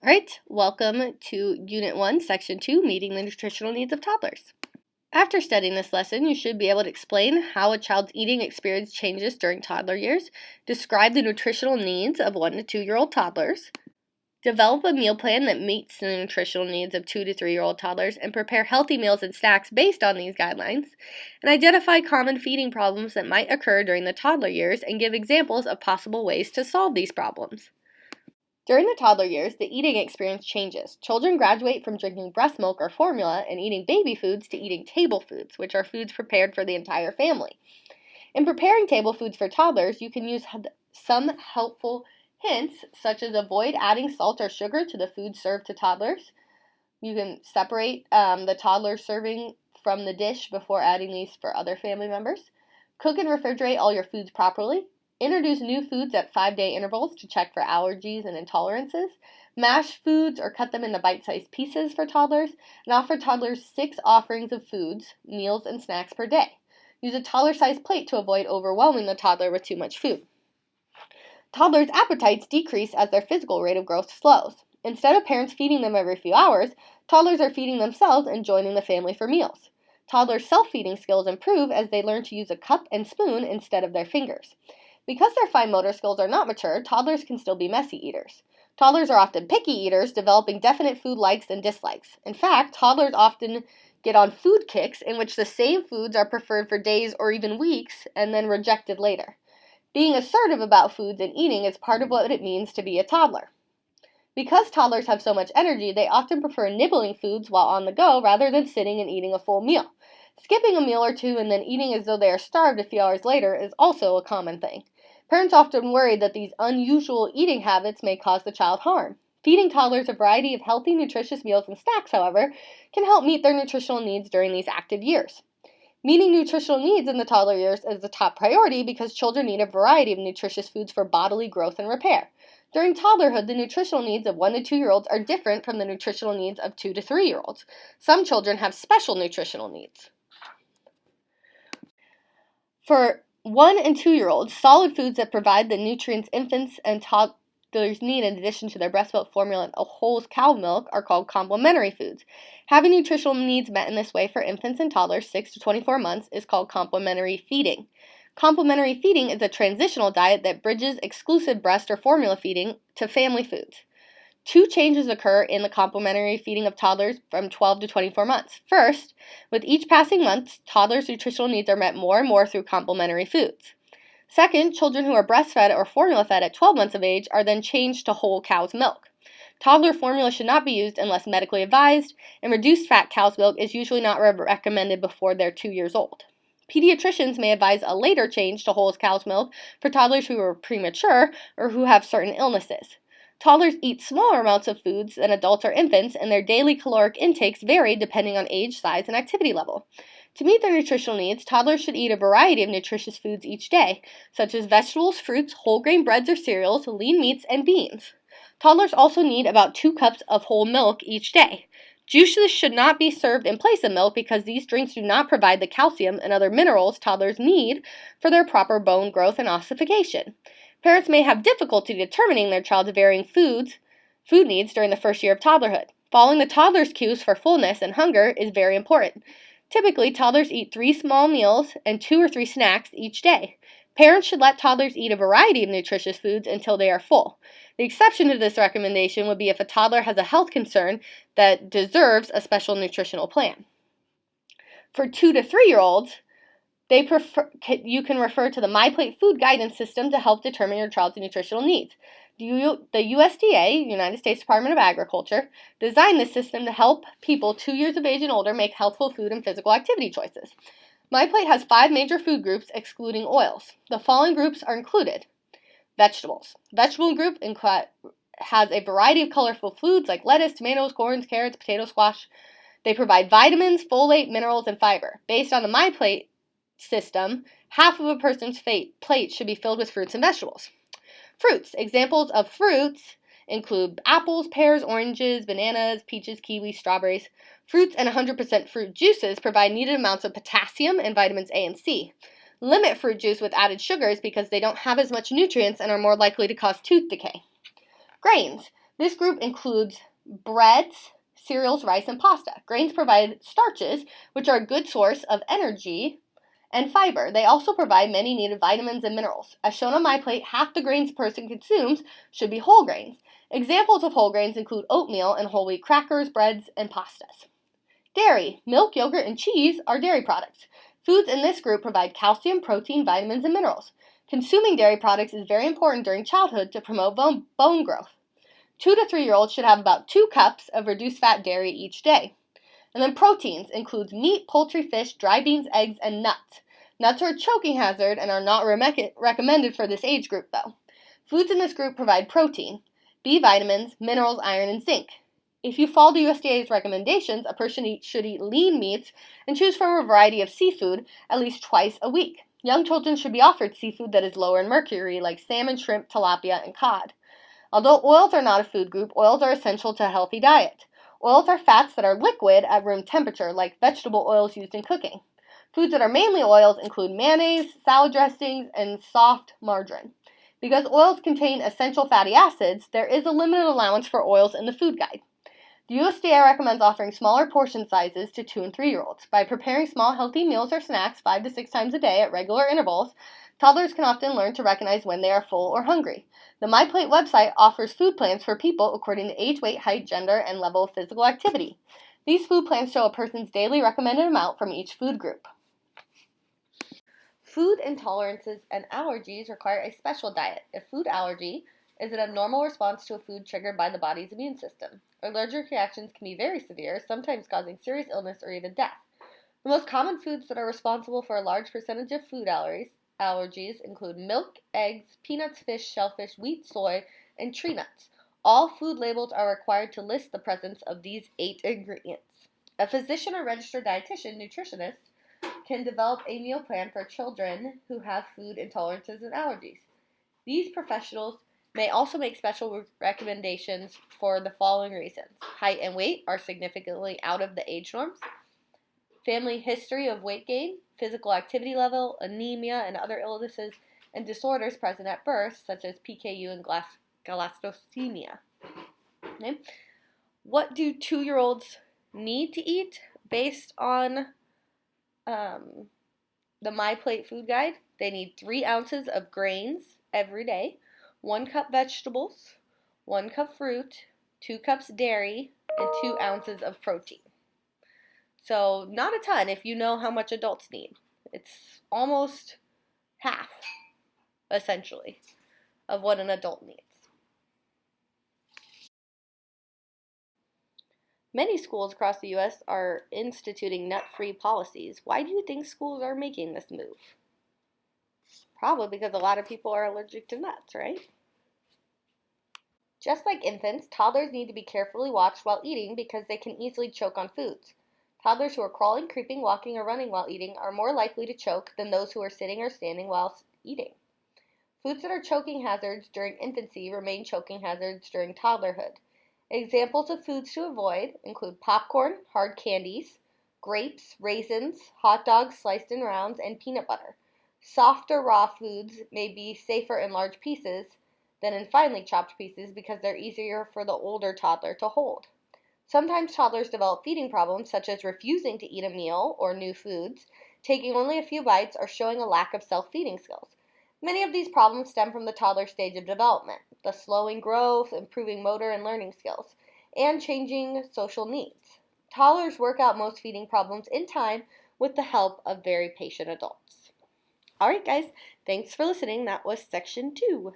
All right, welcome to Unit 1, Section 2, Meeting the Nutritional Needs of Toddlers. After studying this lesson, you should be able to explain how a child's eating experience changes during toddler years, describe the nutritional needs of 1 to 2-year-old toddlers, develop a meal plan that meets the nutritional needs of 2 to 3-year-old toddlers, and prepare healthy meals and snacks based on these guidelines, and identify common feeding problems that might occur during the toddler years and give examples of possible ways to solve these problems. During the toddler years, the eating experience changes. Children graduate from drinking breast milk or formula and eating baby foods to eating table foods, which are foods prepared for the entire family. In preparing table foods for toddlers, you can use some helpful hints, such as avoid adding salt or sugar to the food served to toddlers. You can separate the toddler serving from the dish before adding these for other family members. Cook and refrigerate all your foods properly. Introduce new foods at 5-day intervals to check for allergies and intolerances. Mash foods or cut them into bite-sized pieces for toddlers. And offer toddlers 6 offerings of foods, meals, and snacks per day. Use a toddler-sized plate to avoid overwhelming the toddler with too much food. Toddlers' appetites decrease as their physical rate of growth slows. Instead of parents feeding them every few hours, toddlers are feeding themselves and joining the family for meals. Toddlers' self-feeding skills improve as they learn to use a cup and spoon instead of their fingers. Because their fine motor skills are not mature, toddlers can still be messy eaters. Toddlers are often picky eaters, developing definite food likes and dislikes. In fact, toddlers often get on food kicks in which the same foods are preferred for days or even weeks and then rejected later. Being assertive about foods and eating is part of what it means to be a toddler. Because toddlers have so much energy, they often prefer nibbling foods while on the go rather than sitting and eating a full meal. Skipping a meal or two and then eating as though they are starved a few hours later is also a common thing. Parents often worry that these unusual eating habits may cause the child harm. Feeding toddlers a variety of healthy, nutritious meals and snacks, however, can help meet their nutritional needs during these active years. Meeting nutritional needs in the toddler years is a top priority because children need a variety of nutritious foods for bodily growth and repair. During toddlerhood, the nutritional needs of 1 to 2-year-olds are different from the nutritional needs of 2 to 3-year-olds. Some children have special nutritional needs. For 1 and 2-year-olds, solid foods that provide the nutrients infants and toddlers need in addition to their breast milk formula and whole cow milk are called complementary foods. Having nutritional needs met in this way for infants and toddlers 6 to 24 months is called complementary feeding. Complementary feeding is a transitional diet that bridges exclusive breast or formula feeding to family foods. 2 changes occur in the complementary feeding of toddlers from 12 to 24 months. First, with each passing month, toddlers' nutritional needs are met more and more through complementary foods. Second, children who are breastfed or formula fed at 12 months of age are then changed to whole cow's milk. Toddler formula should not be used unless medically advised, and reduced fat cow's milk is usually not recommended before they're 2 years old. Pediatricians may advise a later change to whole cow's milk for toddlers who are premature or who have certain illnesses. Toddlers eat smaller amounts of foods than adults or infants, and their daily caloric intakes vary depending on age, size, and activity level. To meet their nutritional needs, toddlers should eat a variety of nutritious foods each day, such as vegetables, fruits, whole grain breads or cereals, lean meats, and beans. Toddlers also need about 2 cups of whole milk each day. Juices should not be served in place of milk because these drinks do not provide the calcium and other minerals toddlers need for their proper bone growth and ossification. Parents may have difficulty determining their child's varying food needs during the first year of toddlerhood. Following the toddler's cues for fullness and hunger is very important. Typically, toddlers eat 3 small meals and 2 or 3 snacks each day. Parents should let toddlers eat a variety of nutritious foods until they are full. The exception to this recommendation would be if a toddler has a health concern that deserves a special nutritional plan. For 2 to 3-year-olds, you can refer to the MyPlate food guidance system to help determine your child's nutritional needs. The USDA, United States Department of Agriculture, designed this system to help people 2 years of age and older make healthful food and physical activity choices. MyPlate has 5 major food groups excluding oils. The following groups are included. Vegetables. Vegetable group has a variety of colorful foods like lettuce, tomatoes, corns, carrots, potato squash. They provide vitamins, folate, minerals, and fiber. Based on the MyPlate system, half of a person's plate should be filled with fruits and vegetables. Fruits. Examples of fruits include apples, pears, oranges, bananas, peaches, kiwis, strawberries. Fruits and 100% fruit juices provide needed amounts of potassium and vitamins A and C. Limit fruit juice with added sugars because they don't have as much nutrients and are more likely to cause tooth decay. Grains. This group includes breads, cereals, rice, and pasta. Grains provide starches, which are a good source of energy and fiber. They also provide many needed vitamins and minerals. As shown on my plate, half the grains a person consumes should be whole grains. Examples of whole grains include oatmeal and whole wheat crackers, breads, and pastas. Dairy, milk, yogurt, and cheese are dairy products. Foods in this group provide calcium, protein, vitamins, and minerals. Consuming dairy products is very important during childhood to promote bone growth. 2 to 3-year-olds should have about 2 cups of reduced fat dairy each day. And then proteins includes meat, poultry, fish, dry beans, eggs, and nuts. Nuts are a choking hazard and are not recommended for this age group though. Foods in this group provide protein, B vitamins, minerals, iron, and zinc. If you follow the USDA's recommendations, a person should eat lean meats and choose from a variety of seafood at least twice a week. Young children should be offered seafood that is lower in mercury, like salmon, shrimp, tilapia, and cod. Although oils are not a food group, oils are essential to a healthy diet. Oils are fats that are liquid at room temperature, like vegetable oils used in cooking. Foods that are mainly oils include mayonnaise, salad dressings, and soft margarine. Because oils contain essential fatty acids, there is a limited allowance for oils in the food guide. The USDA recommends offering smaller portion sizes to 2 and 3-year-olds. By preparing small, healthy meals or snacks 5 to 6 times a day at regular intervals, toddlers can often learn to recognize when they are full or hungry. The MyPlate website offers food plans for people according to age, weight, height, gender, and level of physical activity. These food plans show a person's daily recommended amount from each food group. Food intolerances and allergies require a special diet. A food allergy is an abnormal response to a food triggered by the body's immune system. Allergic reactions can be very severe, sometimes causing serious illness or even death. The most common foods that are responsible for a large percentage of food allergies include milk, eggs, peanuts, fish, shellfish, wheat, soy, and tree nuts. All food labels are required to list the presence of these 8 ingredients. A physician or registered dietitian, nutritionist, can develop a meal plan for children who have food intolerances and allergies. These professionals may also make special recommendations for the following reasons. Height and weight are significantly out of the age norms. Family history of weight gain, physical activity level, anemia, and other illnesses and disorders present at birth, such as PKU and galactosemia. Okay. What do 2-year-olds need to eat based on the MyPlate food guide? They need 3 ounces of grains every day, 1 cup vegetables, 1 cup fruit, 2 cups dairy, and 2 ounces of protein. So not a ton if you know how much adults need. It's almost half, essentially, of what an adult needs. Many schools across the U.S. are instituting nut-free policies. Why do you think schools are making this move? Probably because a lot of people are allergic to nuts, right? Just like infants, toddlers need to be carefully watched while eating because they can easily choke on foods. Toddlers who are crawling, creeping, walking, or running while eating are more likely to choke than those who are sitting or standing while eating. Foods that are choking hazards during infancy remain choking hazards during toddlerhood. Examples of foods to avoid include popcorn, hard candies, grapes, raisins, hot dogs sliced in rounds, and peanut butter. Softer raw foods may be safer in large pieces than in finely chopped pieces because they're easier for the older toddler to hold. Sometimes toddlers develop feeding problems such as refusing to eat a meal or new foods, taking only a few bites, or showing a lack of self-feeding skills. Many of these problems stem from the toddler stage of development, the slowing growth, improving motor and learning skills, and changing social needs. Toddlers work out most feeding problems in time with the help of very patient adults. Alright guys, thanks for listening. That was section 2.